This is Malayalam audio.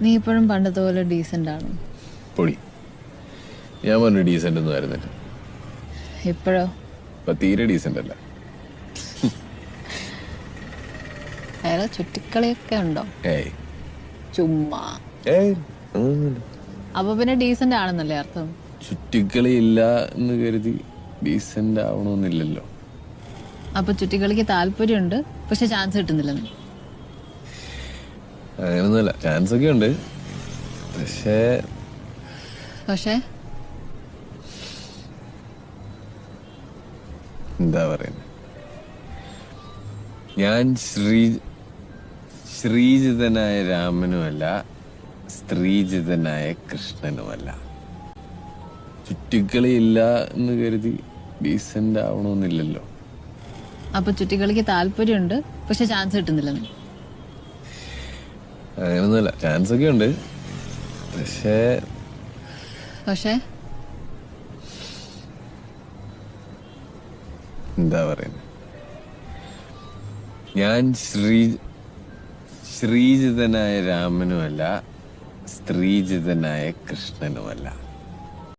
നീ ഇപ്പോഴും പണ്ടത്തെ പോലെ ഡീസന്റ് ആണ്. പൊടി, ഞാൻ പറഞ്ഞു ഡീസന്റ് ഒന്നും ആയിരുന്നില്ല. ഇപ്പോഴോ? ഇപ്പൊ തീരെ ഡീസന്റ് അല്ല. വേറെ ചുറ്റിക്കളിയൊക്കെ ഉണ്ടോ? ഏയ് ചുമ്മാ. ഏയ് ഒന്നുമില്ല. അപ്പൊ പിന്നെ ഡീസന്റ് ആണെന്നല്ലേ അർത്ഥം? ചുറ്റിക്കളി ഇല്ല എന്ന് കരുതി ഡീസന്റ് ആവണമെന്നില്ലല്ലോ. അപ്പൊ ചുറ്റിക്കളിക്ക് താല്പര്യമുണ്ട്, പക്ഷെ ചാൻസ് കിട്ടുന്നില്ലെന്ന്. അങ്ങനൊന്നുമല്ല, ചാൻസ് ഒക്കെ ഉണ്ട്. പക്ഷേ പക്ഷേ എന്താ പറയുന്നത്, ഞാൻ ശ്രീജിതനായ രാമനുമല്ല, സ്ത്രീജിതനായ കൃഷ്ണനുമല്ല. ചുറ്റിക്കളി ഇല്ല എന്ന് കരുതി ഡീസന്റ് ആവണമെന്നില്ലല്ലോ. അപ്പൊ ചുറ്റിക്കളിക്ക് താല്പര്യമുണ്ട്, പക്ഷെ ചാൻസ് കിട്ടുന്നില്ലെന്ന്. അങ്ങനൊന്നുമല്ല, ചാൻസ് ഒക്കെ ഉണ്ട്. പക്ഷേ പക്ഷേ എന്താ പറയുന്നത്, ഞാൻ ശ്രീജിതനായ രാമനുമല്ല, സ്ത്രീജിതനായ കൃഷ്ണനുമല്ല.